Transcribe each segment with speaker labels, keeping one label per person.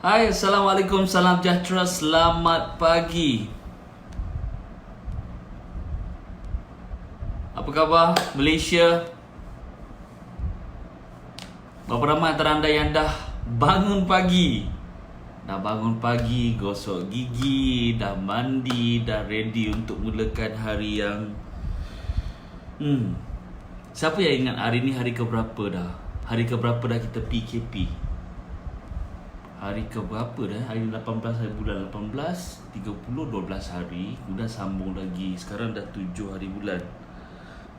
Speaker 1: Hai, Assalamualaikum, salam sejahtera, selamat pagi. Apa khabar Malaysia? Berapa ramai antara anda yang dah bangun pagi? Dah bangun pagi, gosok gigi, dah mandi, dah ready untuk mulakan hari yang Siapa yang ingat hari ni hari keberapa dah? Hari keberapa dah kita PKP? Hari keberapa dah? Hari 18 hari bulan 18, 30, 12 hari. Kemudian sambung lagi. Sekarang dah 7 hari bulan.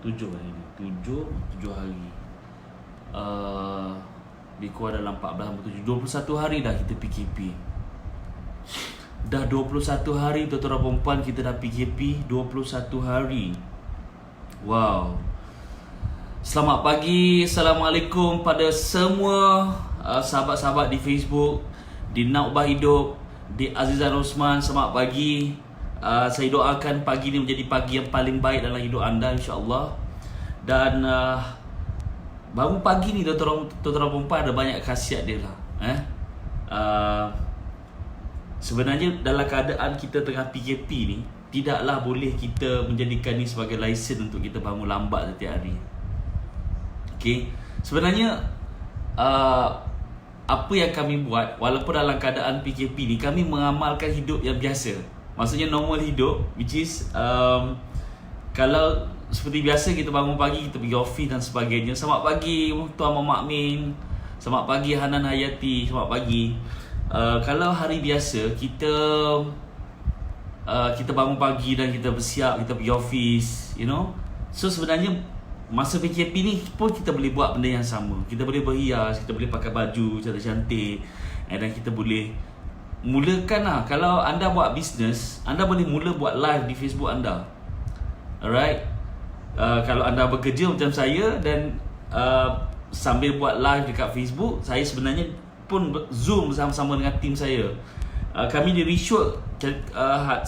Speaker 1: 7 hari ni. 7 hari. Lebih kurang dalam 14 sampai 7. 21 hari dah kita PKP. Dah 21 hari tuan-tuan dan perempuan kita dah PKP. 21 hari. Wow. Selamat pagi. Assalamualaikum pada semua sahabat-sahabat di Facebook, di Naubah Hidup, di Azizan Osman. Selamat pagi. Saya doakan pagi ini menjadi pagi yang paling baik dalam hidup anda, insya-Allah. Dan bangun pagi ni tuan-tuan perempuan ada banyak khasiat dia lah. Sebenarnya dalam keadaan kita tengah PKP ni, tidaklah boleh kita menjadikan ni sebagai lesen untuk kita bangun lambat setiap hari. Okay. Sebenarnya apa yang kami buat walaupun dalam keadaan PKP ni, kami mengamalkan hidup yang biasa. Maksudnya normal hidup, which is kalau seperti biasa kita bangun pagi, kita pergi office dan sebagainya. Selamat pagi Tuan Muhammad Min. Selamat pagi Hanan Hayati. Selamat pagi. Kalau hari biasa kita bangun pagi dan kita bersiap, kita pergi office, you know. So sebenarnya masa PKP ni pun kita boleh buat benda yang sama. Kita boleh berhias, kita boleh pakai baju cantik-cantik, dan kita boleh mulakan lah. Kalau anda buat bisnes, anda boleh mula buat live di Facebook anda. Alright. Kalau anda bekerja macam saya dan sambil buat live dekat Facebook, saya sebenarnya pun Zoom bersama-sama dengan tim saya. Kami di reshoot 100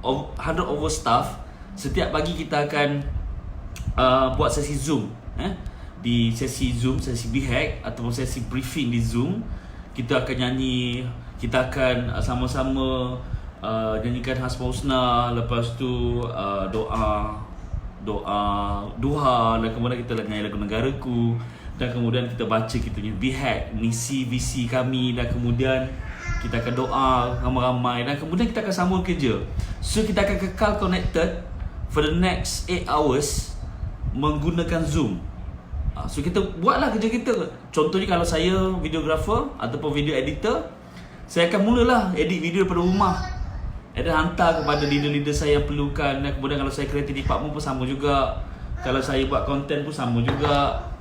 Speaker 1: over staff. Setiap pagi kita akan buat sesi Zoom, di sesi Zoom, sesi BHAG ataupun sesi briefing di Zoom. Kita akan nyanyi, kita akan sama-sama nyanyikan Hasbul Husna, lepas tu doa duha, dan kemudian kita nyanyi lagu Negaraku, dan kemudian kita baca kita punya BHAG, misi visi kami, dan kemudian kita akan doa ramai-ramai, dan kemudian kita akan sambung kerja. So kita akan kekal connected for the next 8 hours menggunakan Zoom. So kita buatlah kerja kita. Contohnya kalau saya videographer ataupun video editor, saya akan mulalah edit video daripada rumah, dan hantar kepada leader-leader saya yang perlukan. Dan kemudian kalau saya creative department pun sama juga. Kalau saya buat content pun sama juga.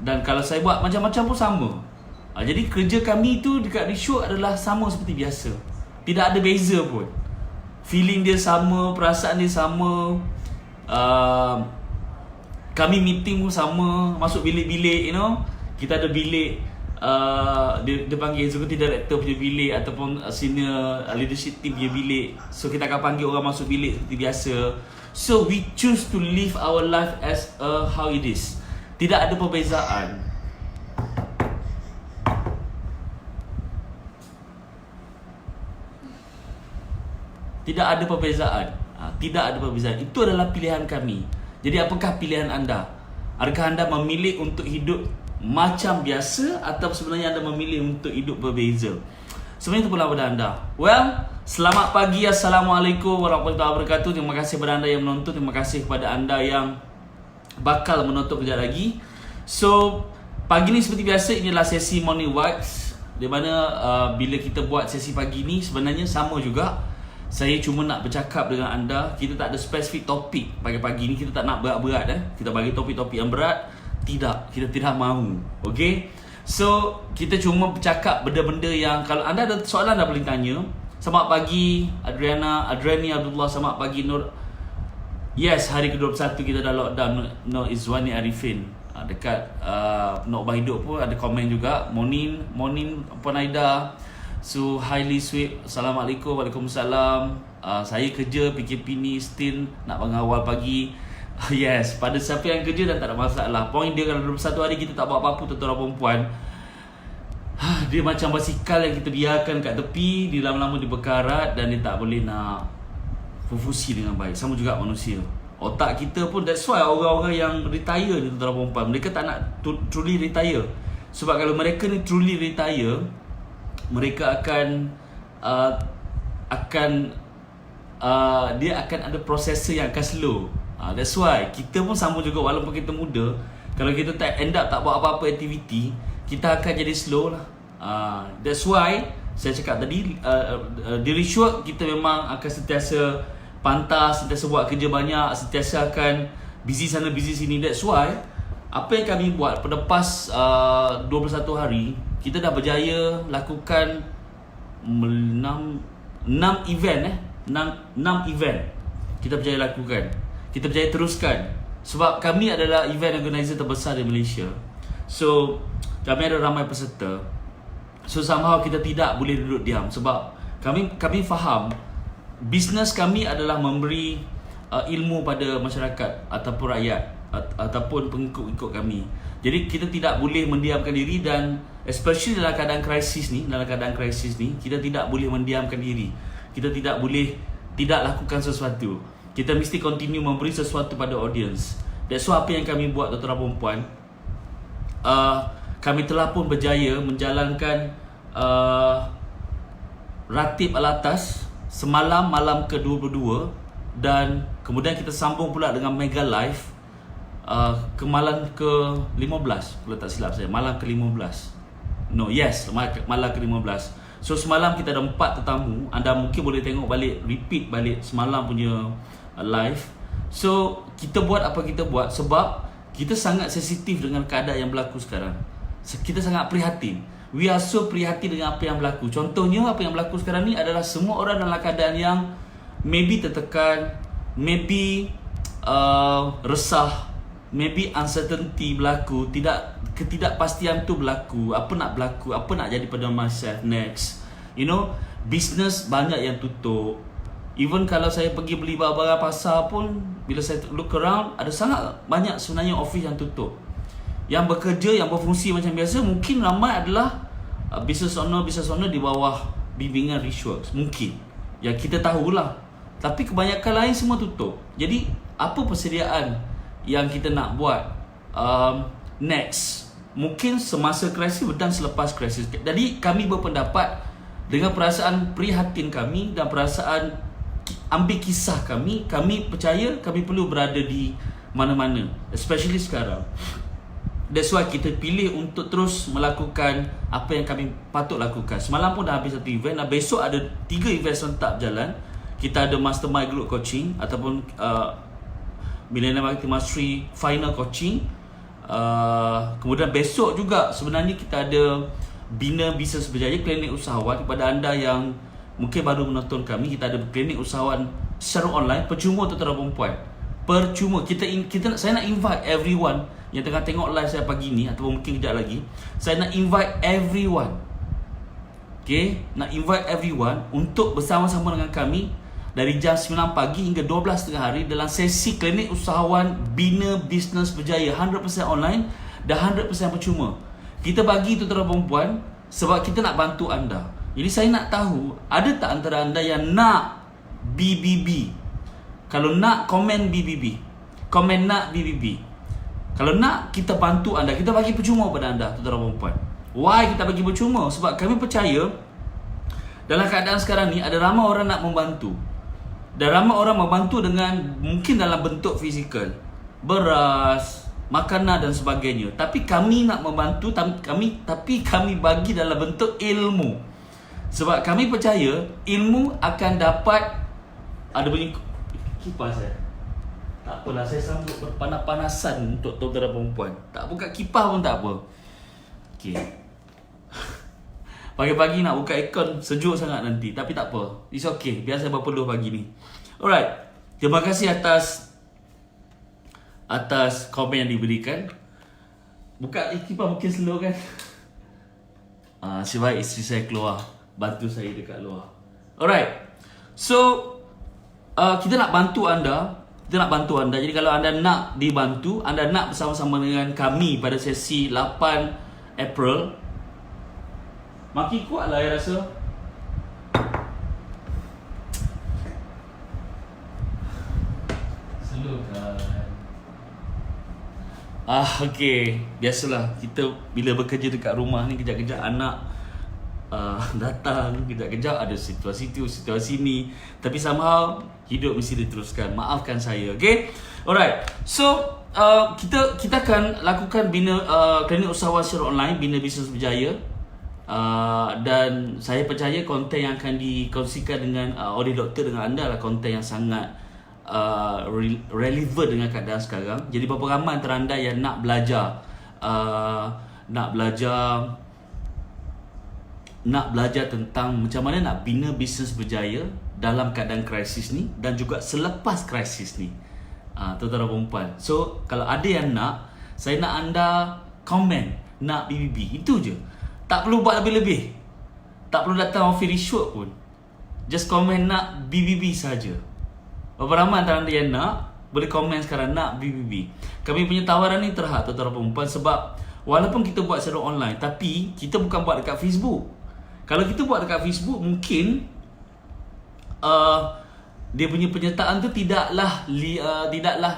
Speaker 1: Dan kalau saya buat macam-macam pun sama. Jadi kerja kami tu dekat reshoot adalah sama seperti biasa. Tidak ada beza pun. Feeling dia sama, perasaan dia sama. Kami meeting pun sama, masuk bilik-bilik, you know. Kita ada bilik, dia panggil executive director punya bilik ataupun senior leadership team punya bilik. So kita akan panggil orang masuk bilik seperti biasa. So we choose to live our life as how it is. Tidak ada perbezaan. Tidak ada perbezaan. Tidak ada perbezaan. Itu adalah pilihan kami. Jadi apakah pilihan anda? Adakah anda memilih untuk hidup macam biasa atau sebenarnya anda memilih untuk hidup berbeza? Sebenarnya itu pula pada anda. Well, selamat pagi. Assalamualaikum warahmatullahi wabarakatuh. Terima kasih kepada anda yang menonton. Terima kasih kepada anda yang bakal menonton kejap lagi. So, pagi ni seperti biasa, inilah sesi morning vibes, di mana bila kita buat sesi pagi ni sebenarnya sama juga. Saya cuma nak bercakap dengan anda. Kita tak ada spesifik topik pagi-pagi ni. Kita tak nak berat-berat. Kita bagi topik-topik yang berat. Tidak. Kita tidak mahu. Okay. So kita cuma bercakap benda-benda yang kalau anda ada soalan dah boleh tanya. Selamat pagi Adriani Abdullah. Selamat pagi Nur. Yes, hari ke-21 kita dah lockdown. Nur Izwani Arifin dekat Naubah Hidup pun ada komen juga. Morning Puan Aida. So highly sweet. Assalamualaikum. Waalaikumsalam. Saya kerja PKP ni still nak mengawal pagi. Yes, pada siapa yang kerja dan tak ada masalah. Point dia kalau 21 hari kita tak buat apa-apa, tuan-tuan dan perempuan, Dia macam basikal yang kita biarkan kat tepi, dia lama-lama dia berkarat dan dia tak boleh nak berfungsi dengan baik. Sama juga manusia. Otak kita pun, that's why orang-orang yang retire ni, tuan-tuan perempuan, mereka tak nak truly retire. Sebab kalau mereka ni truly retire, mereka akan dia akan ada processor yang akan slow. That's why kita pun sama juga, walaupun kita muda, kalau kita tak end up tak buat apa-apa aktiviti, kita akan jadi slow lah. That's why saya cakap tadi, di Richwork kita memang akan sentiasa pantas, sentiasa buat kerja banyak, sentiasa akan busy sana busy sini. That's why apa yang kami buat pada lepas 21 hari, kita dah berjaya lakukan 6 event 6 event kita berjaya lakukan. Kita berjaya teruskan. Sebab kami adalah event organizer terbesar di Malaysia. So kami ada ramai peserta. So somehow kita tidak boleh duduk diam. Sebab kami faham bisnes kami adalah memberi ilmu pada masyarakat ataupun rakyat ataupun pengikut-ikut kami. Jadi kita tidak boleh mendiamkan diri, dan especially dalam keadaan krisis ni, kita tidak boleh mendiamkan diri. Kita tidak boleh tidak lakukan sesuatu. Kita mesti continue memberi sesuatu pada audience. That's why apa yang kami buat, tuan-tuan perempuan, kami telah pun berjaya menjalankan Ratib Alatas semalam, malam ke-22, dan kemudian kita sambung pula dengan Mega Live ke malam ke-15, kalau tak silap saya, malam ke-15. Malam ke-15. So semalam kita ada 4 tetamu. Anda mungkin boleh tengok balik, repeat balik semalam punya live. So kita buat apa kita buat sebab kita sangat sensitif dengan keadaan yang berlaku sekarang. Kita sangat prihatin. We are so prihatin dengan apa yang berlaku. Contohnya apa yang berlaku sekarang ni adalah semua orang dalam keadaan yang maybe tertekan, maybe resah, maybe uncertainty berlaku, ketidakpastian tu berlaku. Apa nak berlaku, apa nak jadi pada myself next. Business banyak yang tutup. Even kalau saya pergi beli barang-barang pasar pun, bila saya look around, ada sangat banyak sebenarnya office yang tutup. Yang bekerja, yang berfungsi macam biasa, mungkin ramai adalah business owner di bawah bimbingan Richworks. Mungkin. Yang kita tahulah. Tapi kebanyakan lain semua tutup. Jadi, apa persediaan yang kita nak buat next? Mungkin semasa krisis dan selepas krisis. Jadi, kami berpendapat dengan perasaan prihatin kami dan perasaan ambil kisah kami percaya kami perlu berada di mana-mana, especially sekarang. That's why kita pilih untuk terus melakukan apa yang kami patut lakukan. Semalam pun dah habis satu event, dan besok ada 3 event serentak berjalan. Kita ada Mastermind Group Coaching ataupun Millennial Marketing Mastery Final Coaching. Kemudian besok juga sebenarnya kita ada Bina Bisnes Berjaya, klinik usahawan. Kepada anda yang mungkin baru menonton kami, kita ada klinik usahawan secara online, percuma, tuan-tuan dan perempuan. Percuma. Saya nak invite everyone yang tengah tengok live saya pagi ni, ataupun mungkin kejap lagi, saya nak invite everyone. Okay, nak invite everyone untuk bersama-sama dengan kami dari jam 9 pagi hingga 12 tengah hari dalam sesi klinik usahawan Bina Bisnes Berjaya, 100% online dan 100% percuma. Kita bagi tuan-tuan dan perempuan sebab kita nak bantu anda. Jadi saya nak tahu, ada tak antara anda yang nak BBB? Kalau nak, komen BBB. Komen nak BBB. Kalau nak, kita bantu anda. Kita bagi percuma pada anda, tuan-tuan dan perempuan. Why kita bagi percuma? Sebab kami percaya dalam keadaan sekarang ni ada ramai orang nak membantu. Dan ramai orang membantu dengan mungkin dalam bentuk fizikal, beras, makanan dan sebagainya. Tapi kami nak membantu, tapi kami bagi dalam bentuk ilmu. Sebab kami percaya ilmu akan dapat. Ada bunyi kipas tak apalah, saya sambut panas-panasan untuk tuan-tuan dan perempuan. Tak buka kipas pun tak apa. Okay. Pagi-pagi nak buka aircon, sejuk sangat nanti. Tapi tak apa, it's okay. Biar saya berpeluh pagi ni. Alright, terima kasih atas komen yang diberikan. Buka kipas mungkin slow kan. Sebab isteri saya keluar, bantu saya dekat luar. Alright, so kita nak bantu anda. Jadi kalau anda nak dibantu, anda nak bersama-sama dengan kami pada sesi 8 April, Makin kuat lah saya rasa. Slowkan. Okey. Biasalah kita bila bekerja dekat rumah ni, kejap-kejap anak datang, kejap-kejap ada situasi tu, situasi ni. Tapi somehow hidup mesti diteruskan. Maafkan saya, okey? Alright. So, kita akan lakukan bina klinik usahawan secara online, bina bisnes berjaya. Dan saya percaya konten yang akan dikongsikan dengan oleh doktor dengan anda adalah konten yang sangat relevan dengan keadaan sekarang. Jadi berapa ramai antara anda yang nak belajar tentang macam mana nak bina bisnes berjaya dalam keadaan krisis ni dan juga selepas krisis ni, tuan-tuan dan perempuan. So kalau ada yang nak, saya nak anda komen nak BBB, itu je. Tak perlu buat lebih-lebih, tak perlu datang offer rishwat pun. Just komen nak BBB saja. Berapa ramai antara anda yang nak, boleh komen sekarang nak BBB. Kami punya tawaran ni terhad, tuan-tuan dan perempuan, sebab walaupun kita buat secara online, tapi kita bukan buat dekat Facebook. Kalau kita buat dekat Facebook, mungkin dia punya penyertaan tu tidaklah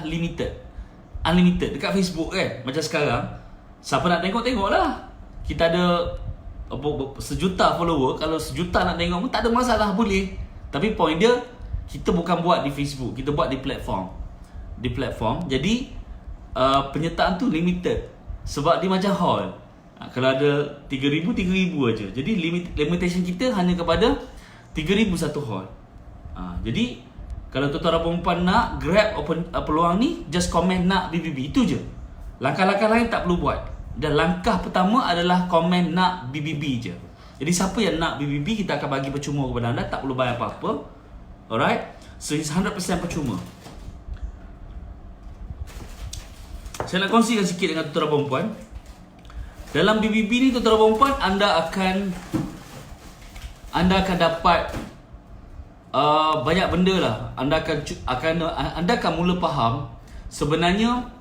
Speaker 1: limited, unlimited dekat Facebook kan. Macam sekarang, siapa nak tengok lah. Kita ada sejuta follower. Kalau sejuta nak tengok pun tak ada masalah, boleh. Tapi point dia, kita bukan buat di Facebook, kita buat di platform. Jadi penyertaan tu limited. Sebab dia macam hall. Kalau ada 3,000 aja. Jadi limitation kita hanya kepada 3,000 satu hall. Jadi kalau tuan-tuan dan perempuan nak grab peluang ni, just komen nak BBB, itu je. Langkah-langkah lain tak perlu buat. Dan langkah pertama adalah komen nak BBB je. Jadi siapa yang nak BBB, kita akan bagi percuma kepada anda, tak perlu bayar apa-apa. Alright? So it's 100% percuma. Saya nak kongsikan sikit dengan tuan-tuan dan perempuan. Dalam BBB ni, tuan-tuan dan perempuan, anda akan dapat banyak benda lah. Anda akan mula faham sebenarnya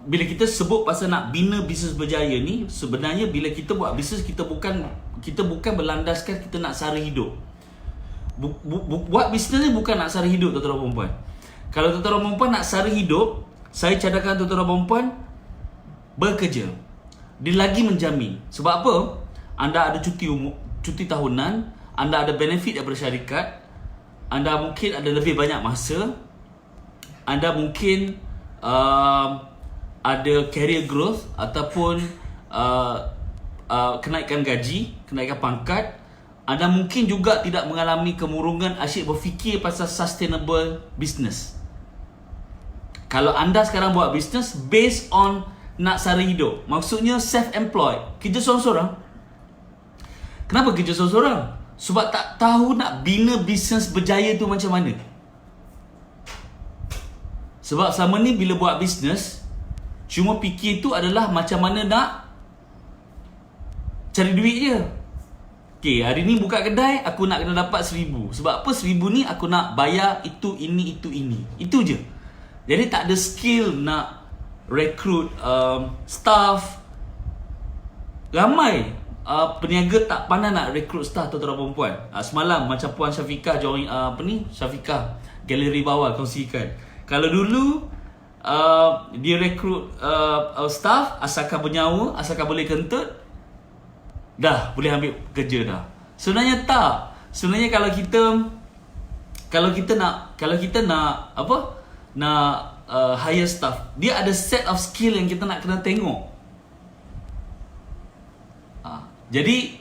Speaker 1: bila kita sebut pasal nak bina bisnes berjaya ni, sebenarnya bila kita buat bisnes, kita bukan berlandaskan kita nak sara hidup. Buat bisnes ni bukan nak sara hidup, tuan-tuan dan perempuan. Kalau tuan-tuan dan perempuan nak sara hidup, saya cadangkan tuan-tuan dan perempuan bekerja. Dia lagi menjamin. Sebab apa? Anda ada cuti tahunan, anda ada benefit daripada syarikat, anda mungkin ada lebih banyak masa, anda mungkin ada career growth ataupun kenaikan gaji, kenaikan pangkat. Anda mungkin juga tidak mengalami kemurungan asyik berfikir pasal sustainable business. Kalau anda sekarang buat business based on nak sara hidup, maksudnya self-employed, kerja seorang-seorang. Kenapa kerja seorang-seorang? Sebab tak tahu nak bina bisnes berjaya tu macam mana. Sebab selama ni bila buat bisnes, cuma fikir tu adalah macam mana nak cari duit je. Okay, hari ni buka kedai, aku nak kena dapat 1,000. Sebab apa? 1,000 ni aku nak bayar itu, ini. Itu je. Jadi tak ada skill nak rekrut staff. Ramai peniaga tak pandai nak rekrut staff, tuan-tuan dan perempuan. Semalam macam Puan Syafiqah join Syafiqah galeri bawah kongsikan. Kalau dulu dia rekrut staff, asalkan bernyawa, asalkan boleh kentut, dah boleh ambil kerja dah. Sebenarnya tak. Sebenarnya kalau kita nak hire staff, dia ada set of skill yang kita nak kena tengok. Jadi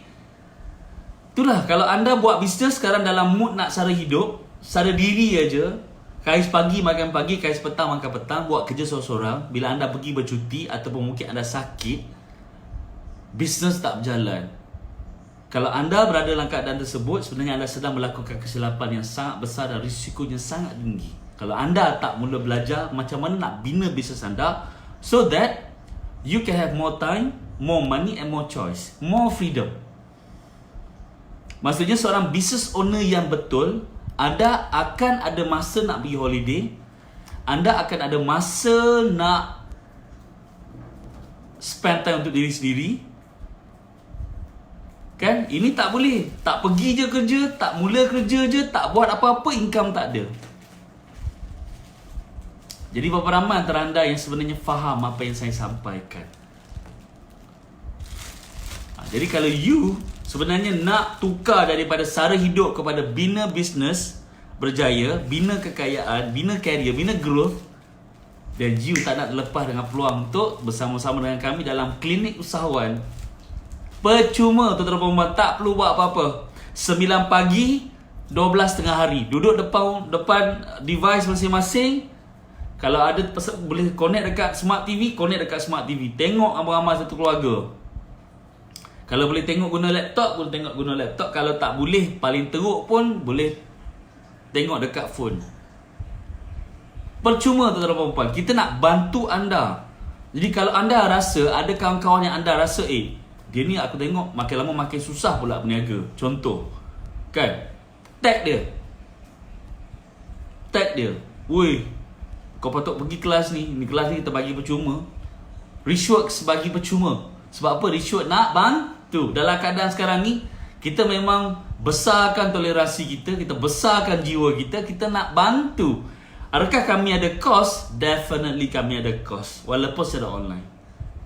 Speaker 1: itulah, kalau anda buat bisnes sekarang dalam mood nak sara hidup, sara diri aja, kais pagi makan pagi, kais petang makan petang, buat kerja seorang-seorang. Bila anda pergi bercuti ataupun mungkin anda sakit, bisnes tak berjalan. Kalau anda berada dalam keadaan tersebut, sebenarnya anda sedang melakukan kesilapan yang sangat besar dan risikonya sangat tinggi. Kalau anda tak mula belajar macam mana nak bina bisnes anda, so that you can have more time, more money and more choice, more freedom. Maksudnya seorang business owner yang betul, anda akan ada masa nak pergi holiday, anda akan ada masa nak spend time untuk diri sendiri, Kan? Ini tak boleh. Tak pergi je kerja, tak mula kerja je, tak buat apa-apa, income tak ada. Jadi berapa ramai antara anda yang sebenarnya faham apa yang saya sampaikan? Jadi kalau you sebenarnya nak tukar daripada sara hidup kepada bina bisnes berjaya, bina kekayaan, bina career, bina growth, dan you tak nak lepas dengan peluang untuk bersama-sama dengan kami dalam klinik usahawan, percuma tuan-tuan dan puan-puan, tak perlu buat apa-apa. 9 pagi, 12 tengah hari, duduk depan device masing-masing. Kalau ada boleh connect dekat Smart TV, connect dekat Smart TV. Tengok ramai-ramai satu keluarga. Kalau boleh tengok guna laptop, boleh tengok guna laptop. Kalau tak boleh, paling teruk pun boleh tengok dekat phone. Percuma tuan-tuan dan puan-puan, kita nak bantu anda. Jadi kalau anda rasa, ada kawan-kawan yang anda rasa, dia ni aku tengok makin lama makin susah pula berniaga. Contoh, kan? Tag dia. Woi, kau patut pergi kelas ni. Ni kelas ni kita bagi percuma. Rishworks bagi percuma. Sebab apa? Rishworks nak bantu. Dalam keadaan sekarang ni, kita memang besarkan toleransi kita, kita besarkan jiwa kita, kita nak bantu. Adakah kami ada cost? Definitely kami ada cost, walaupun secara online.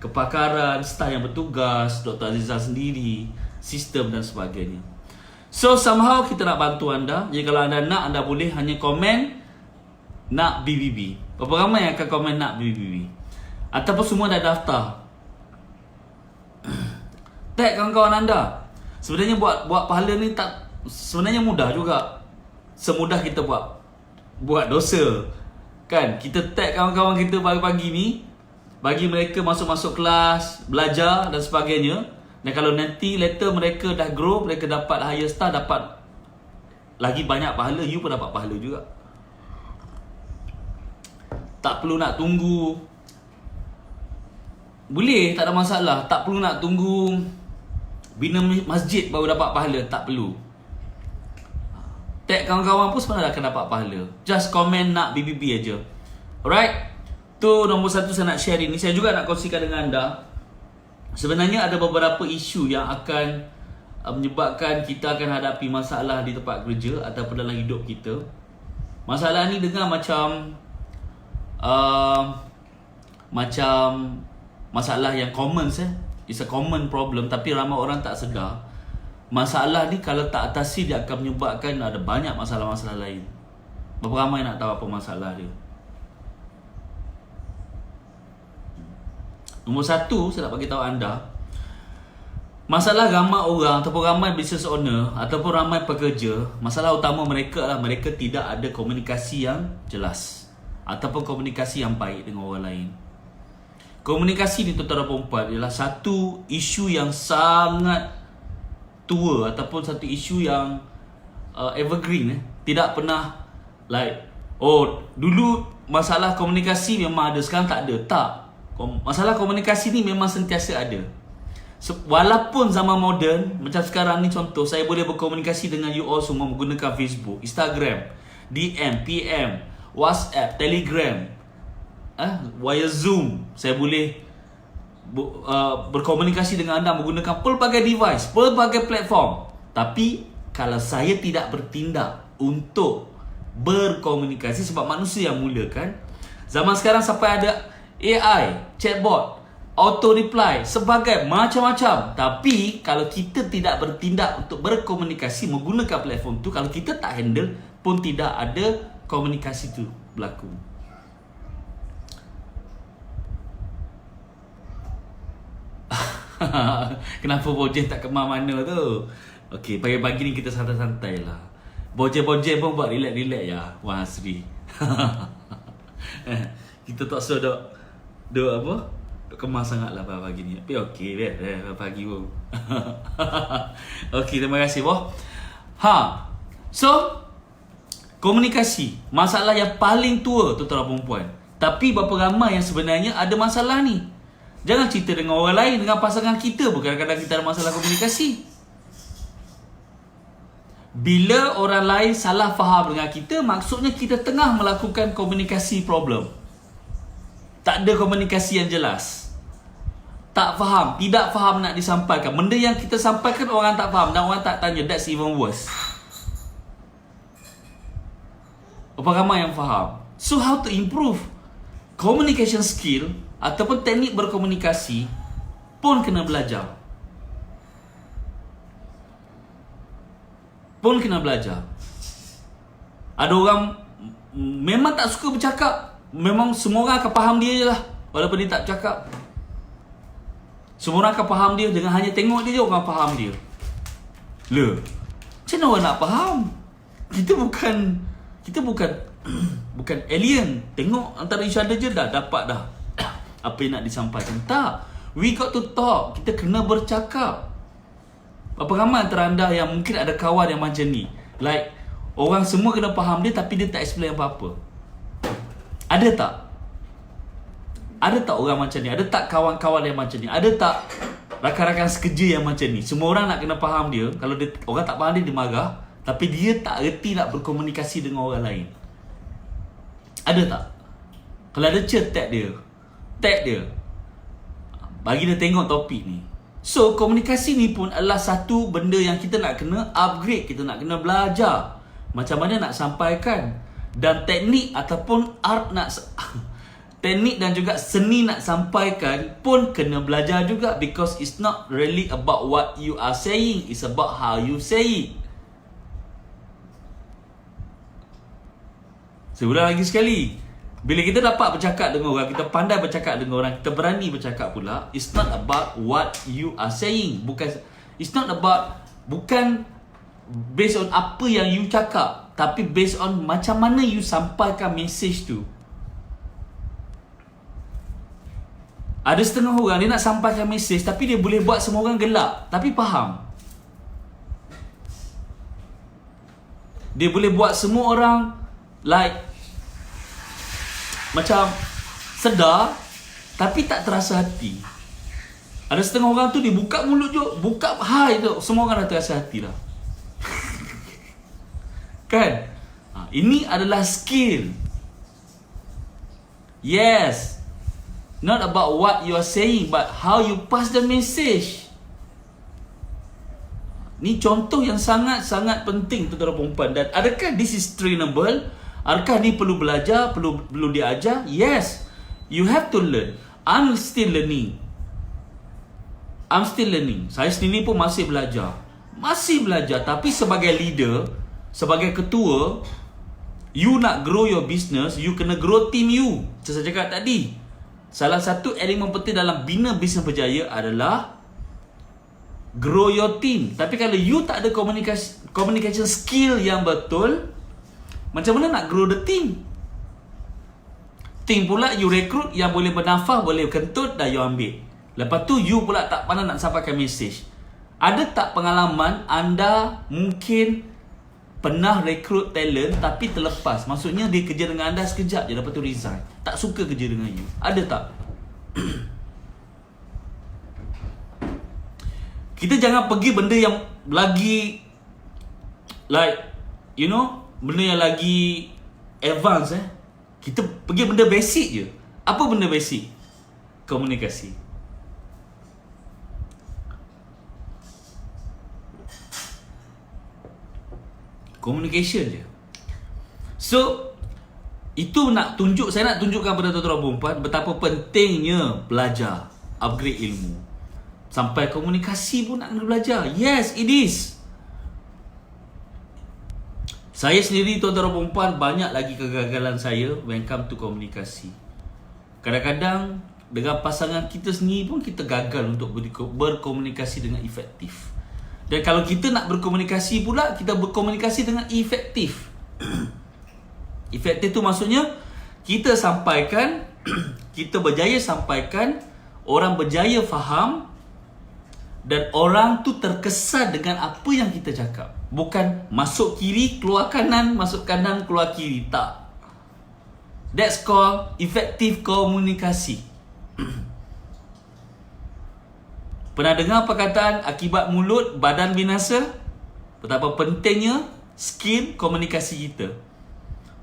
Speaker 1: Kepakaran, staf yang bertugas, Dr. Azizah sendiri, sistem dan sebagainya. So somehow kita nak bantu anda. Jadi kalau anda nak, anda boleh hanya komen nak BBB. Berapa ramai yang akan komen nak BBB? Ataupun semua dah daftar? Tag kawan-kawan anda. Sebenarnya buat pahala ni tak sebenarnya mudah juga. Semudah kita buat dosa. Kan? Kita tag kawan-kawan kita pagi-pagi ni, bagi mereka masuk kelas, belajar dan sebagainya. Dan kalau nanti later mereka dah grow, mereka dapat higher star, dapat lagi banyak pahala, you pun dapat pahala juga. Tak perlu nak tunggu. Boleh, tak ada masalah. Tak perlu nak tunggu bina masjid baru dapat pahala. Tak perlu. Tag kawan-kawan pun sebenarnya akan dapat pahala. Just komen nak BBB aja. Alright? Tu nombor satu saya nak share ini. Saya juga nak kongsikan dengan anda. Sebenarnya ada beberapa isu yang akan menyebabkan kita akan hadapi masalah di tempat kerja ataupun dalam hidup kita. Masalah ni dengar macam masalah yang common It's a common problem, tapi ramai orang tak sedar. Masalah ni kalau tak atasi, dia akan menyebabkan ada banyak masalah-masalah lain. Berapa ramai nak tahu apa masalah dia? Nombor satu, saya nak bagi tahu anda, masalah ramai orang ataupun ramai business owner ataupun ramai pekerja, masalah utama mereka adalah mereka tidak ada komunikasi yang jelas ataupun komunikasi yang baik dengan orang lain. Komunikasi ni tuan-tuan dan puan-puan adalah satu isu yang sangat tua ataupun satu isu yang evergreen. Tidak pernah dulu masalah komunikasi memang ada, sekarang tak ada. Tak. Masalah komunikasi ni memang sentiasa ada. Walaupun zaman moden macam sekarang ni, contoh, saya boleh berkomunikasi dengan you all semua menggunakan Facebook, Instagram, DM, PM, WhatsApp, Telegram, via Zoom. Saya boleh berkomunikasi dengan anda menggunakan pelbagai device, pelbagai platform. Tapi kalau saya tidak bertindak untuk berkomunikasi, sebab manusia yang mulakan. Zaman sekarang sampai ada AI, chatbot, auto reply, sebagai macam-macam. Tapi kalau kita tidak bertindak untuk berkomunikasi menggunakan platform tu, kalau kita tak handle pun tidak ada komunikasi tu berlaku. Kenapa Bojen tak kemar mana tu? Okey, pagi-pagi ni kita santai-santai lah. Bojen pun buat relax-relax ya, Wan Hasri. Kita tak suruh duk apa? Duk kemar sangat lah pagi ni. Tapi okey pagi pun. Okey, terima kasih boh. So komunikasi, masalah yang paling tua tuan-tuan dan puan-puan. Tapi berapa ramai yang sebenarnya ada masalah ni? Jangan cerita dengan orang lain, dengan pasangan kita pun kadang-kadang kita ada masalah komunikasi. Bila orang lain salah faham dengan kita, maksudnya kita tengah melakukan komunikasi problem. Tak ada komunikasi yang jelas. Tak faham, tidak faham nak disampaikan. Benda yang kita sampaikan orang tak faham dan orang tak tanya. That's even worse. Berapa ramai yang faham? So how to improve? Communication skill ataupun teknik berkomunikasi pun kena belajar. Pun kena belajar. Ada orang memang tak suka bercakap. Memang semua orang akan faham dia je lah, walaupun dia tak bercakap. Semua orang akan faham dia. Dengan hanya tengok dia je orang faham dia. Macam mana orang nak faham? Kita bukan bukan alien. Tengok antara each other je dah dapat dah apa yang nak disampaikan. Tak. We got to talk. Kita kena bercakap. Berapa ramai antara anda yang mungkin ada kawan yang macam ni? Like, orang semua kena faham dia tapi dia tak explain apa-apa. Ada tak? Ada tak orang macam ni? Ada tak kawan-kawan yang macam ni? Ada tak rakan-rakan sekerja yang macam ni? Semua orang nak kena faham dia. Kalau dia, orang tak faham dia, dia marah. Tapi dia tak reti nak berkomunikasi dengan orang lain. Ada tak? Kalau ada chat, tag dia. Bagi dia tengok topik ni. So, komunikasi ni pun adalah satu benda yang kita nak kena upgrade. Kita nak kena belajar macam mana nak sampaikan. Dan teknik ataupun art nak teknik dan juga seni nak sampaikan pun kena belajar juga. Because it's not really about what you are saying. It's about how you say it. Saya ulang lagi sekali. Bila kita dapat bercakap dengan orang, kita pandai bercakap dengan orang, kita berani bercakap pula, it's not about what you are saying. Bukan based on apa yang you cakap, tapi based on macam mana you sampaikan message tu. Ada setengah orang dia nak sampaikan message tapi dia boleh buat semua orang gelak tapi faham. Dia boleh buat semua orang like macam sedar tapi tak terasa hati. Ada setengah orang tu dia buka mulut je, buka hai tu, semua orang dah terasa hati dah. Kan? Ini adalah skill. Yes. Not about what you are saying, but how you pass the message. Ni contoh yang sangat-sangat penting tuan-tuan dan puan-puan. Dan adakah this is trainable? Adakah ni perlu belajar, perlu diajar? Yes. You have to learn. I'm still learning. Saya sendiri pun masih belajar. Tapi sebagai leader, sebagai ketua, you nak grow your business, you kena grow team you. Saya cakap tadi, salah satu elemen penting dalam bina bisnes berjaya adalah grow your team. Tapi kalau you tak ada communication skill yang betul, macam mana nak grow the team? Team pula you recruit yang boleh bernafas, boleh kentut, dah you ambil. Lepas tu you pula tak pandai nak sampaikan message. Ada tak pengalaman anda mungkin pernah rekrut talent tapi terlepas? Maksudnya dia kerja dengan anda sekejap je, lepas tu resign. Tak suka kerja dengan you. Ada tak? Kita jangan pergi benda yang lagi like, you know, benda yang lagi advance. Kita pergi benda basic je. Apa benda basic? Komunikasi. Communication je. So, itu saya nak tunjukkan pada tuan-tuan perempuan betapa pentingnya belajar, upgrade ilmu. Sampai komunikasi pun nak kena belajar. Yes, it is. Saya sendiri tuan-tuan perempuan, banyak lagi kegagalan saya when come to komunikasi. Kadang-kadang dengan pasangan kita sendiri pun kita gagal untuk berkomunikasi dengan efektif. Dan kalau kita nak berkomunikasi pula, kita berkomunikasi dengan efektif. Efektif tu maksudnya kita sampaikan, kita berjaya sampaikan, orang berjaya faham dan orang tu terkesan dengan apa yang kita cakap. Bukan masuk kiri, keluar kanan, masuk kanan, keluar kiri. Tak. That's called effective komunikasi. Pernah dengar perkataan akibat mulut badan binasa? Betapa pentingnya skill komunikasi kita.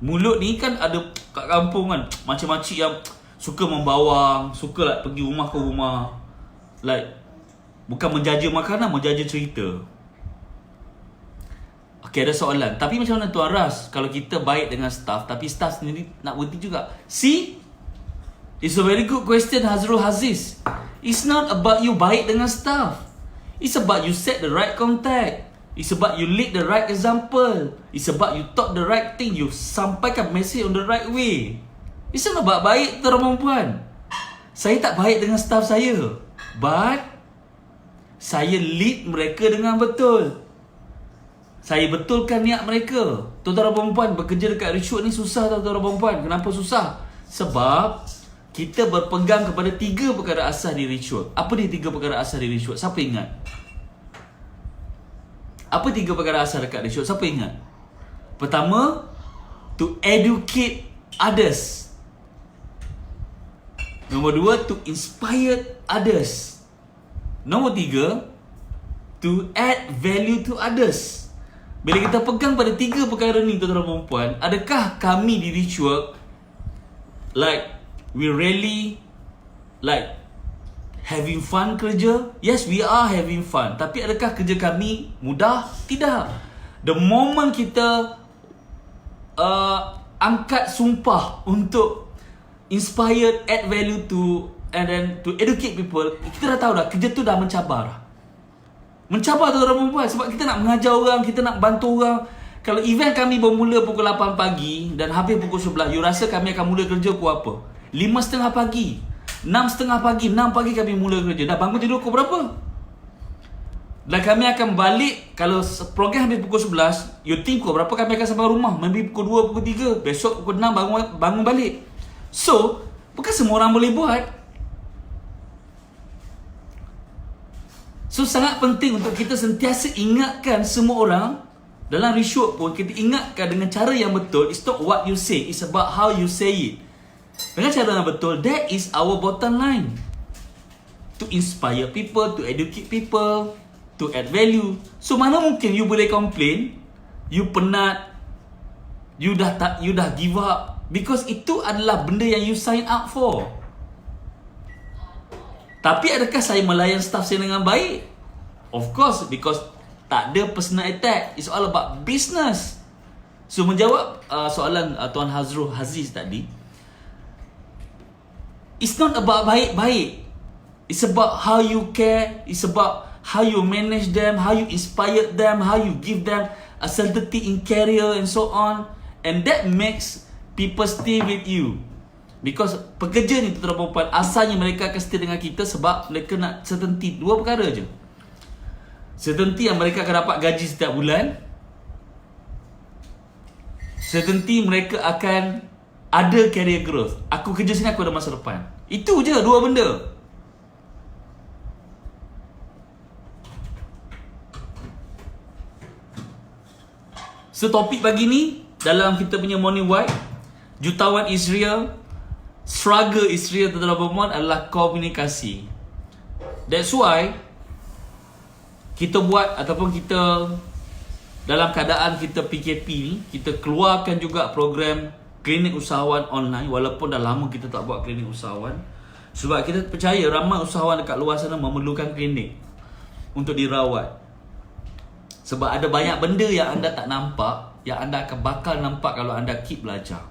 Speaker 1: Mulut ni kan ada kat kampung kan, macam-macam yang suka membawang, suka lah pergi rumah ke rumah. like bukan menjaja makanan, menjaja cerita. Okay, ada soalan. Tapi macam mana Tuan Ras kalau kita baik dengan staff tapi staff sendiri nak berhenti juga? See? It's a very good question, Hazrul Aziz. It's not about you baik dengan staff. It's about you set the right contact. It's about you lead the right example. It's about you talk the right thing. You sampaikan message on the right way. It's not about baik tuan dan puan. Saya tak baik dengan staff saya, but saya lead mereka dengan betul. Saya betulkan niat mereka. Tuan-tuan dan puan, bekerja dekat Richwood ni susah tuan-tuan dan puan. Kenapa susah? Sebab kita berpegang kepada 3 perkara asas di Richwood. Apa dia 3 perkara asas di Richwood? Siapa ingat? Apa 3 perkara asas dekat Richwood? Siapa ingat? Pertama, to educate others. Nombor 2, to inspire others. Nombor 3, to add value to others. Bila kita pegang pada 3 perkara ni tuan-tuan dan puan, adakah kami di Richwork like we really like having fun kerja? Yes, we are having fun. Tapi adakah kerja kami mudah? Tidak. The moment kita angkat sumpah untuk inspire, add value to, and then to educate people, kita dah tahu dah kerja tu dah mencabar. Mencabar tuan-tuan dan puan, sebab kita nak mengajar orang, kita nak bantu orang. Kalau event kami bermula pukul 8 pagi dan habis pukul 11, you rasa kami akan mula kerja pukul apa? 5.30 pagi, 6.30 pagi, 6 pagi kami mula kerja. Dah bangun tidur pukul berapa? Dan kami akan balik, kalau program habis pukul 11, you think pukul berapa kami akan sampai rumah? Maybe pukul 2, pukul 3, besok pukul 6 bangun balik. So, bukan semua orang boleh buat. So, sangat penting untuk kita sentiasa ingatkan semua orang. Dalam Richwood pun, kita ingatkan dengan cara yang betul. It's not what you say, it's about how you say it. Dengan cara yang betul, that is our bottom line. To inspire people, to educate people, to add value. So, mana mungkin you boleh complain, you penat, you dah give up. Because itu adalah benda yang you sign up for. Tapi adakah saya melayan staff saya dengan baik? Of course, because tak ada personal attack. It's all about business. So, menjawab soalan Tuan Hazrul Aziz tadi, it's not about baik-baik. It's about how you care. It's about how you manage them, how you inspire them, how you give them a certainty in career and so on. And that makes people stay with you. Because pekerja ni tuan-tuan dan puan, asalnya mereka akan stay dengan kita sebab mereka nak certainty. 2 perkara je. Certainty yang mereka akan dapat gaji setiap bulan. Certainty mereka akan ada career growth. Aku kerja sini, aku ada masa depan. Itu je 2 benda. So topik pagi ni dalam kita punya Morning White, jutawan Israel, struggle Israel tuan-tuan dan puan adalah komunikasi. That's why kita buat ataupun kita dalam keadaan kita PKP ni, kita keluarkan juga program klinik usahawan online. Walaupun dah lama kita tak buat klinik usahawan, sebab kita percaya ramai usahawan dekat luar sana memerlukan klinik untuk dirawat. Sebab ada banyak benda yang anda tak nampak, yang anda akan bakal nampak kalau anda keep belajar.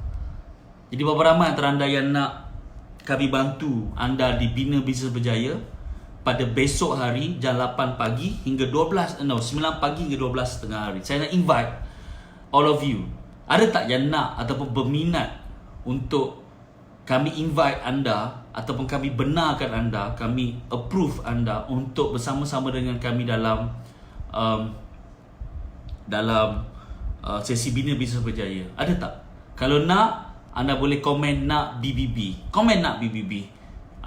Speaker 1: Jadi berapa ramai antara anda yang nak kami bantu anda di Bina Bisnes Berjaya pada besok hari jam 8 pagi hingga 9 pagi hingga 12 tengah hari. Saya nak invite all of you. Ada tak yang nak ataupun berminat untuk kami invite anda ataupun kami benarkan anda, kami approve anda untuk bersama-sama dengan kami dalam sesi Bina Bisnes Berjaya? Ada tak? Kalau nak, anda boleh komen nak BBB. Komen nak BBB.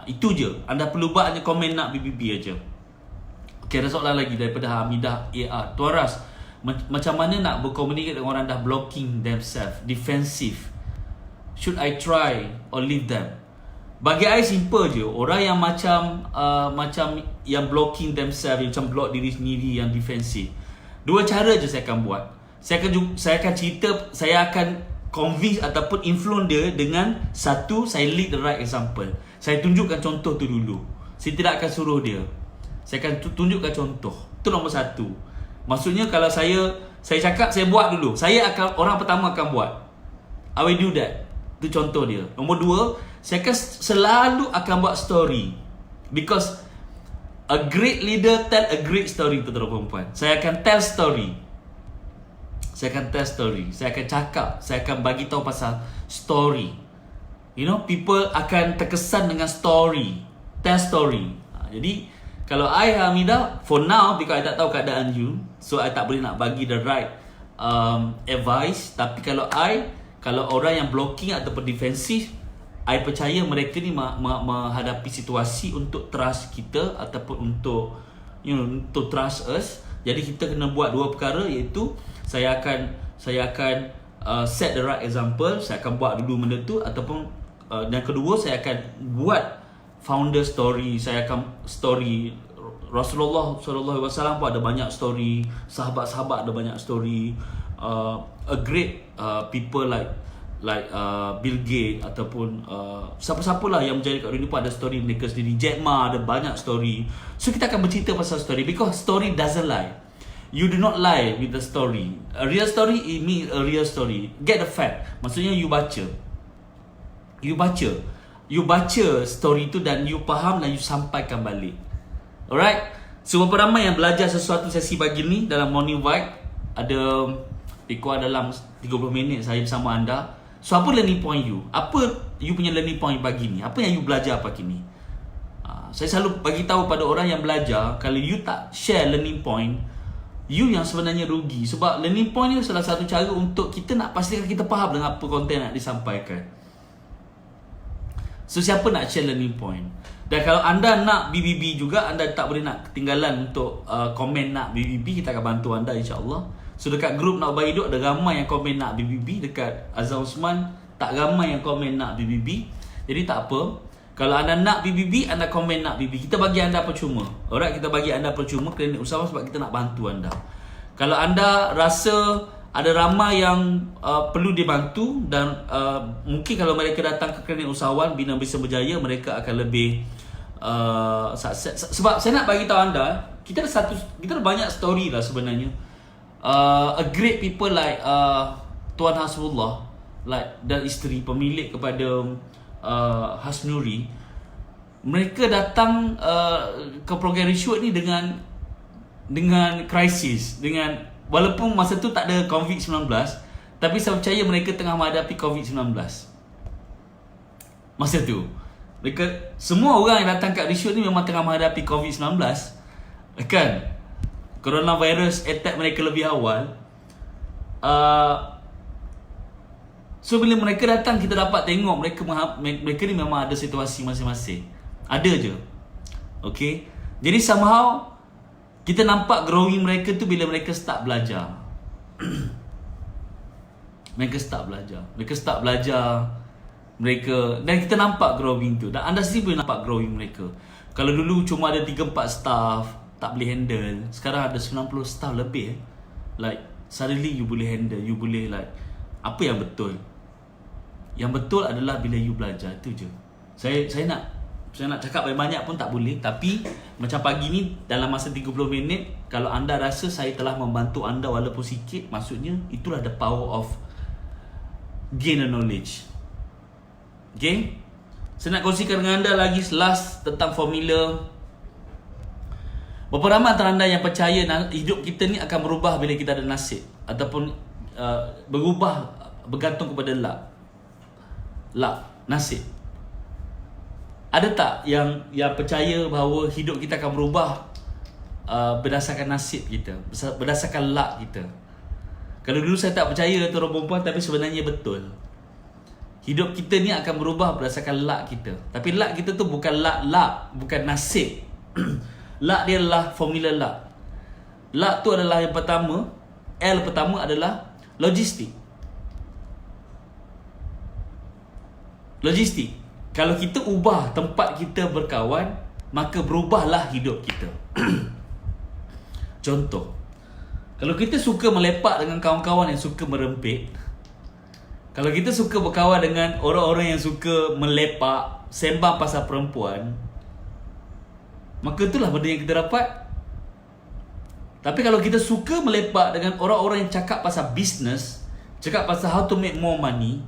Speaker 1: Itu je. Anda perlu buat hanya komen nak BBB aja. Okay, ada soalan lagi daripada Hamidah AR. Tuan Ras, macam mana nak berkomunikasi dengan orang dah blocking themselves, defensive? Should I try or leave them? Bagi I simple je. Orang yang macam yang blocking themselves, yang macam block diri sendiri, yang defensive, 2 cara je saya akan buat. Saya akan cerita, saya akan convince ataupun influence dia dengan satu, saya lead the right example. Saya tunjukkan contoh tu dulu. Saya tidak akan suruh dia. Saya akan tunjukkan contoh. Itu nombor satu. Maksudnya kalau saya cakap, saya buat dulu. Orang pertama akan buat. I will do that. Itu contoh dia. Nombor dua, saya akan selalu akan buat story. Because a great leader tell a great story, tuan-tuan perempuan. Saya akan tell story. Saya akan cakap. Saya akan bagi tahu pasal story. You know, people akan terkesan dengan story. Tell story. Jadi, kalau I, Hamidah, for now, because I tak tahu keadaan you, so I tak boleh nak bagi the right advice. Tapi kalau orang yang blocking ataupun defensif, I percaya mereka ni menghadapi situasi untuk trust kita ataupun untuk trust us. Jadi kita kena buat dua perkara, iaitu saya akan set the right example. Saya akan buat dulu benda tu, ataupun dan kedua, saya akan buat founder story. Saya akan story Rasulullah SAW pun ada banyak story, sahabat-sahabat ada banyak story, a great people like Bill Gates ataupun siapa-siapa lah yang berjaya kat dunia pun ada story mereka sendiri. Jack Ma ada banyak story. So kita akan bercerita pasal story, because story doesn't lie. You do not lie with the story. A real story, it means a real story. Get the fact. Maksudnya you baca story tu dan you faham dan you sampaikan balik. Alright. So berapa ramai yang belajar sesuatu sesi pagi ni dalam Morning Vibe? Ada kurang dalam 30 minit saya bersama anda. So apa learning point you? Apa you punya learning point pagi ni? Apa yang you belajar pagi ni? Saya selalu bagi tahu pada orang yang belajar, kalau you tak share learning point, you yang sebenarnya rugi. Sebab learning point ni salah satu cara untuk kita nak pastikan kita faham dengan apa konten nak disampaikan. So siapa nak share learning point? Dan kalau anda nak BBB juga, anda tak boleh nak ketinggalan untuk komen nak BBB. Kita akan bantu anda, insyaAllah. So dekat grup Nak Ubah Hidup ada ramai yang komen nak BBB. Dekat Azhar Osman tak ramai yang komen nak BBB. Jadi tak apa, kalau anda nak BBB, anda komen nak BBB. Kita bagi anda percuma. Alright, kita bagi anda percuma kerana usaha, sebab kita nak bantu anda. Kalau anda rasa ada ramai yang perlu dibantu, dan mungkin kalau mereka datang ke klinik usahawan Bina Bisa Berjaya, mereka akan lebih sukses. Sebab saya nak bagi tahu anda, kita ada banyak story lah sebenarnya. A great people like Tuan Hasbullah, like dan isteri pemilik kepada Hasnuri, mereka datang ke program Rishwood ni dengan krisis, walaupun masa tu tak ada COVID-19, tapi saya percaya mereka tengah menghadapi COVID-19. Masa tu mereka, semua orang yang datang kat Rishwood ni memang tengah menghadapi COVID-19, kan? Coronavirus attack mereka lebih awal. So bila mereka datang, kita dapat tengok mereka ni memang ada situasi masing-masing. Ada je. Okay. Jadi somehow kita nampak growing mereka tu bila mereka start belajar. Mereka start belajar. Dan kita nampak growing tu. Dan anda sendiri boleh nampak growing mereka. Kalau dulu cuma ada 3-4 staff, tak boleh handle. Sekarang ada 90 staff lebih. Like suddenly you boleh handle. You boleh like, apa yang betul? Yang betul adalah bila you belajar. Itu je. Saya nak cakap banyak-banyak pun tak boleh. Tapi macam pagi ni, dalam masa 30 minit, kalau anda rasa saya telah membantu anda walaupun sikit, maksudnya itulah the power of gain the knowledge. Okay. Saya nak kongsikan dengan anda lagi last tentang formula. Berapa ramai antara anda yang percaya hidup kita ni akan berubah bila kita ada nasib, ataupun berubah bergantung kepada luck, nasib? Ada tak yang percaya bahawa hidup kita akan berubah berdasarkan nasib kita, berdasarkan luck kita? Kalau dulu saya tak percaya tu orang perempuan, tapi sebenarnya betul. Hidup kita ni akan berubah berdasarkan luck kita. Tapi luck kita tu bukan luck, bukan nasib. Luck dia adalah formula luck. Luck tu adalah yang pertama, L pertama adalah logistik. Kalau kita ubah tempat kita berkawan, maka berubahlah hidup kita. Contoh, kalau kita suka melepak dengan kawan-kawan yang suka merempit, kalau kita suka berkawan dengan orang-orang yang suka melepak, sembang pasal perempuan, maka itulah benda yang kita dapat. Tapi kalau kita suka melepak dengan orang-orang yang cakap pasal business, cakap pasal how to make more money,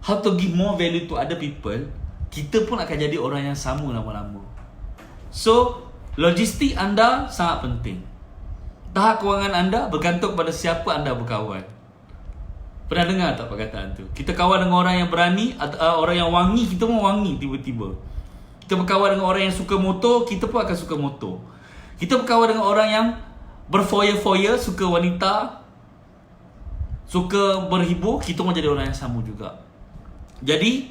Speaker 1: how to give more value to other people, kita pun akan jadi orang yang sama lama-lama. So, logistik anda sangat penting. Tahap kewangan anda bergantung pada siapa anda berkawan. Pernah dengar tak perkataan tu? Kita kawan dengan orang yang berani, orang yang wangi, kita pun wangi tiba-tiba. Kita berkawan dengan orang yang suka motor, kita pun akan suka motor. Kita berkawan dengan orang yang berfoya-foya, suka wanita, suka berhibur, kita pun jadi orang yang sama juga. Jadi,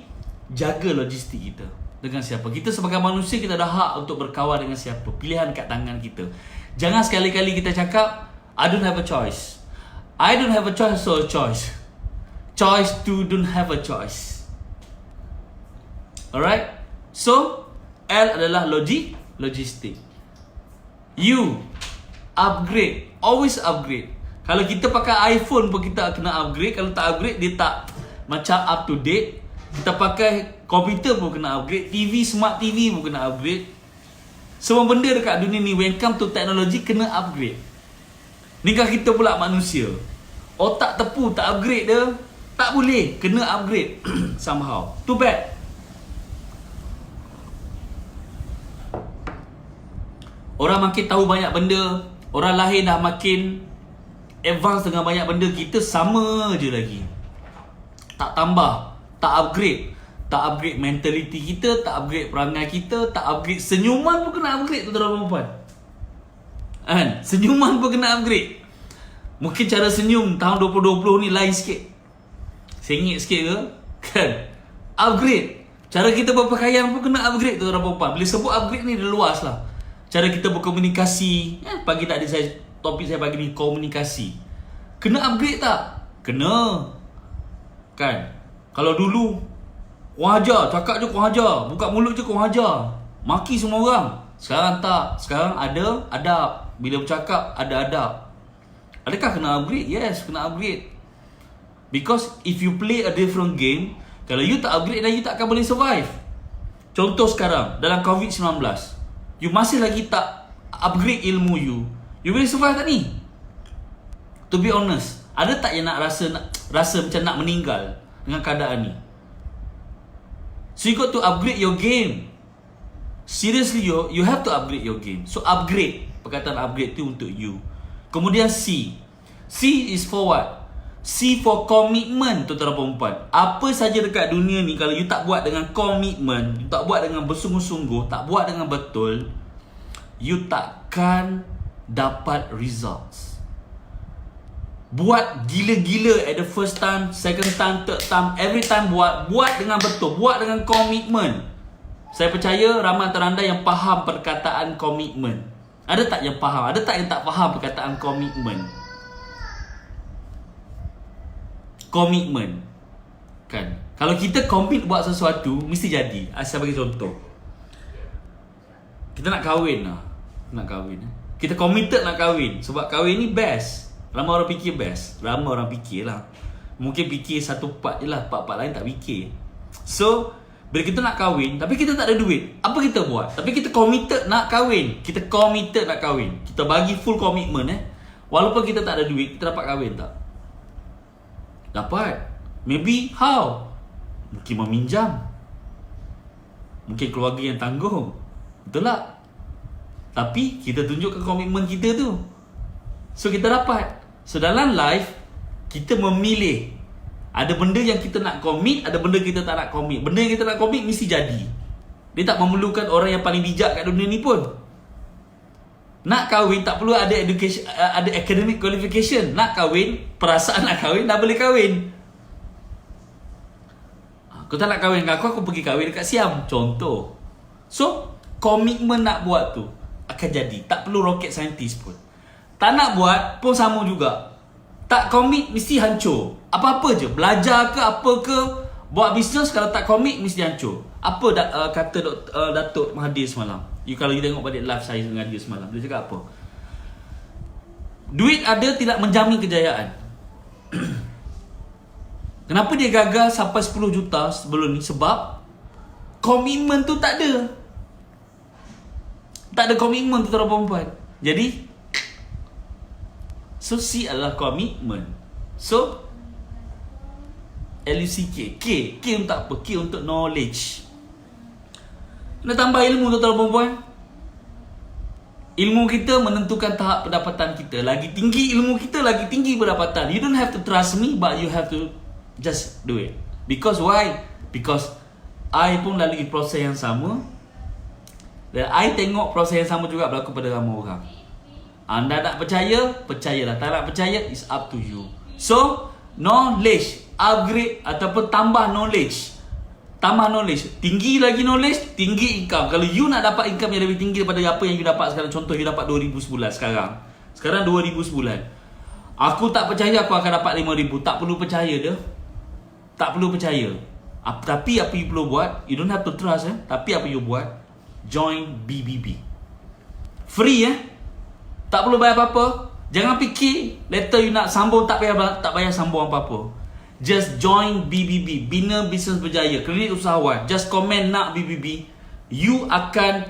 Speaker 1: jaga logistik kita. Dengan siapa? Kita sebagai manusia, kita ada hak untuk berkawan dengan siapa. Pilihan kat tangan kita. Jangan sekali-kali kita cakap, I don't have a choice. I don't have a choice, so a choice. Choice to don't have a choice. Alright? So, L adalah logistik. U, upgrade. Always upgrade. Kalau kita pakai iPhone pun kita kena upgrade. Kalau tak upgrade, dia tak macam up to date. Kita pakai komputer pun kena upgrade. TV, smart TV pun kena upgrade. Semua benda dekat dunia ni, when come to technology, kena upgrade. Nikah kita pula manusia. Otak tepu, tak upgrade dia, tak boleh. Kena upgrade somehow. Too bad. Orang makin tahu banyak benda, orang lain dah makin advance dengan banyak benda, kita sama je lagi. Tak tambah, tak upgrade. Tak upgrade mentality kita, tak upgrade perangai kita, tak upgrade senyuman pun kena upgrade, tuan-tuan dan puan. Kan? Senyuman pun kena upgrade. Mungkin cara senyum tahun 2020 ni lain sikit. Sengit sikit ke? Kan? Upgrade. Cara kita berpakaian pun kena upgrade, tuan-tuan dan puan. Bila sebut upgrade ni dia luas lah. Cara kita berkomunikasi. Pagi tadi topik saya pagi ni komunikasi. Kena upgrade tak? Kena. Kan? Kalau dulu kurang ajar, cakap je kurang ajar, buka mulut je kurang ajar, maki semua orang. Sekarang tak. Sekarang ada adab. Bila bercakap ada adab. Adakah kena upgrade? Yes, kena upgrade. Because if you play a different game, kalau you tak upgrade, then you tak akan boleh survive. Contoh sekarang dalam COVID-19, you masih lagi tak upgrade ilmu you boleh survive tak ni? To be honest, ada tak yang nak rasa macam nak meninggal dengan keadaan ni? So you got to upgrade your game. Seriously, you have to upgrade your game. So upgrade. Perkataan upgrade tu untuk you. Kemudian C. C is for what? C for commitment, tuan-tuan dan puan. Apa saja dekat dunia ni, kalau you tak buat dengan komitmen, you tak buat dengan bersungguh-sungguh, tak buat dengan betul, you takkan dapat results. Buat gila-gila at the first time, second time, third time, every time buat dengan betul, buat dengan komitmen. Saya percaya ramai antara anda yang faham perkataan komitmen. Ada tak yang faham? Ada tak yang tak faham perkataan komitmen? Komitmen. Kan? Kalau kita komit buat sesuatu, mesti jadi. Saya bagi contoh. Kita nak kahwin lah. Kita committed nak kahwin. Sebab kahwin ni best. Ramai orang fikir best. Ramai orang fikir lah. Mungkin fikir satu part je lah. Part-part lain tak fikir. So, bila kita nak kahwin, tapi kita tak ada duit, apa kita buat? Tapi kita committed nak kahwin. Kita bagi full commitment Walaupun kita tak ada duit, kita dapat kahwin tak? Dapat. Maybe how? Mungkin meminjam. Mungkin keluarga yang tanggung. Betul tak? Tapi kita tunjukkan komitmen kita tu. So kita dapat. So dalam life, kita memilih. Ada benda yang kita nak commit, ada benda kita tak nak commit. Benda yang kita nak commit mesti jadi. Dia tak memerlukan orang yang paling bijak kat dunia ni pun. Nak kahwin tak perlu ada education, ada academic qualification. Nak kahwin, perasaan nak kahwin, dah boleh kahwin. Kau tak nak kahwin dengan aku pergi kahwin dekat Siam. Contoh. So, komitmen nak buat tu akan jadi. Tak perlu rocket scientist pun. Tak nak buat pun sama juga. Tak commit mesti hancur. Apa-apa je. Belajar ke apa ke, buat bisnes, kalau tak commit mesti hancur. Apa kata Datuk Mahathir semalam? Kalau you tengok balik live saya dengan dia semalam, dia cakap apa? Duit ada tidak menjamin kejayaan. Kenapa dia gagal sampai 10 juta sebelum ni? Sebab komitmen tu tak ada. Tak ada komitmen tu orang perempuan. Jadi so C adalah komitmen. So LUCK. K untuk apa? K untuk knowledge. Nak tambah ilmu tu orang perempuan. Ilmu kita menentukan tahap pendapatan kita. Lagi tinggi ilmu kita, lagi tinggi pendapatan. You don't have to trust me, but you have to just do it. Because why? Because I pun lalui proses yang sama. Dan I tengok proses yang sama juga berlaku pada ramai orang. Anda nak percaya, percayalah. Tak nak percaya, it's up to you. So, knowledge, upgrade ataupun tambah knowledge. Tambah knowledge. Tinggi lagi knowledge, tinggi income. Kalau you nak dapat income yang lebih tinggi daripada apa yang you dapat sekarang. Contoh, you dapat 2,000 sebulan sekarang. Sekarang 2,000 sebulan. Aku tak percaya aku akan dapat 5,000. Tak perlu percaya dah. Tak perlu percaya. Tapi apa you perlu buat, you don't have to trust. Tapi apa you buat, join BBB. Free tak perlu bayar apa-apa. Jangan fikir later you nak sambung tak payah sambung apa-apa. Just join BBB, Bina Bisnes Berjaya, Kredit Usahawan. Just komen nak BBB. You akan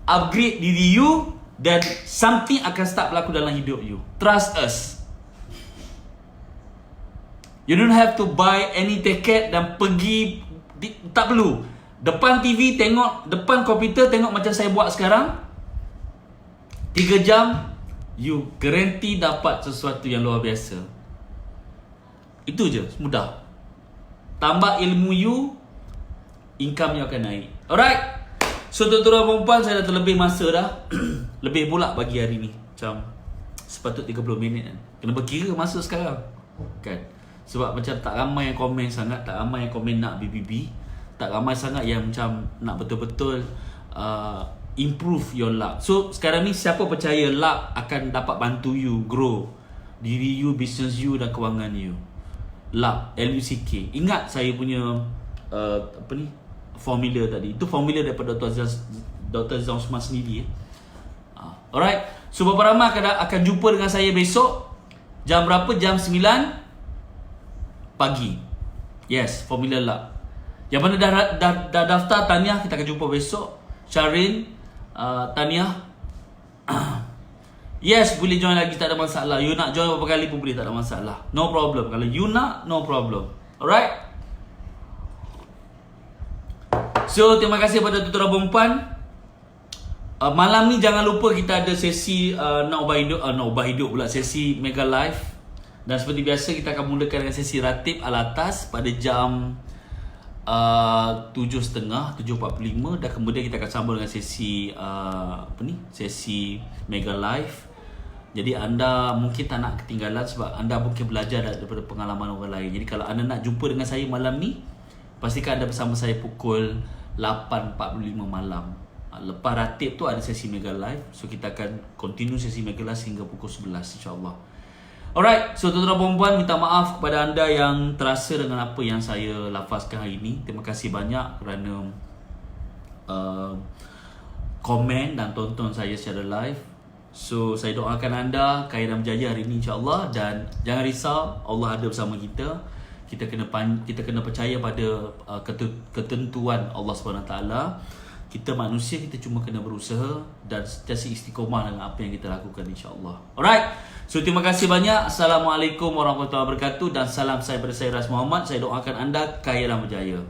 Speaker 1: upgrade diri you dan something akan start berlaku dalam hidup you. Trust us. You don't have to buy any ticket dan pergi, tak perlu. Depan TV tengok, depan komputer tengok macam saya buat sekarang. 3 jam, you guarantee dapat sesuatu yang luar biasa. Itu je, mudah. Tambah ilmu you, income you akan naik. Alright. So tuan-tuan perempuan, saya dah terlebih masa dah. Lebih pula bagi hari ni. Macam sepatut 30 minit kan. Kena berkira masa sekarang kan. Sebab macam tak ramai yang komen sangat. Tak ramai yang komen nak BBB. Tak ramai sangat yang macam nak betul-betul improve your luck. So sekarang ni siapa percaya luck akan dapat bantu you grow diri you, business you dan kewangan you. Luck, LUCK. Ingat saya punya formula tadi. Itu formula daripada Dr. Zausman sendiri. Alright. So Bapa Rahmat akan jumpa dengan saya besok. Jam berapa? Jam 9 pagi. Yes, formula luck. Yang mana dah daftar tahniah, kita akan jumpa besok. Syarin, tahniah. Yes, boleh join lagi, tak ada masalah. You nak join berapa kali pun boleh, tak ada masalah. No problem. Kalau you nak, no problem. Alright. So, terima kasih kepada tuan-tuan perempuan. Malam ni jangan lupa kita ada sesi nak ubah hidup pula, sesi Mega Live. Dan seperti biasa kita akan mulakan dengan sesi Ratib Al-Atas pada jam 7.30, 7.45. Dan kemudian kita akan sambung dengan sesi sesi Mega Live. Jadi anda mungkin tak nak ketinggalan sebab anda mungkin belajar daripada pengalaman orang lain. Jadi kalau anda nak jumpa dengan saya malam ni, pastikan anda bersama saya pukul 8.45 malam. Lepas Ratib tu ada sesi Mega Live. So kita akan continue sesi Mega Live hingga pukul 11 insyaAllah. Alright, so tuan-tuan perempuan, minta maaf kepada anda yang terasa dengan apa yang saya lafazkan hari ini. Terima kasih banyak kerana komen dan tonton saya secara live. So saya doakan anda kaya dan berjaya hari ini insyaAllah. Dan jangan risau, Allah ada bersama kita. Kita kena percaya pada ketentuan Allah SWT. Kita manusia, kita cuma kena berusaha dan sentiasa istiqomah dengan apa yang kita lakukan insyaAllah. Alright. So terima kasih banyak. Assalamualaikum warahmatullahi wabarakatuh. Dan salam saya pada saya Ras Muhammad. Saya doakan anda kaya dan berjaya.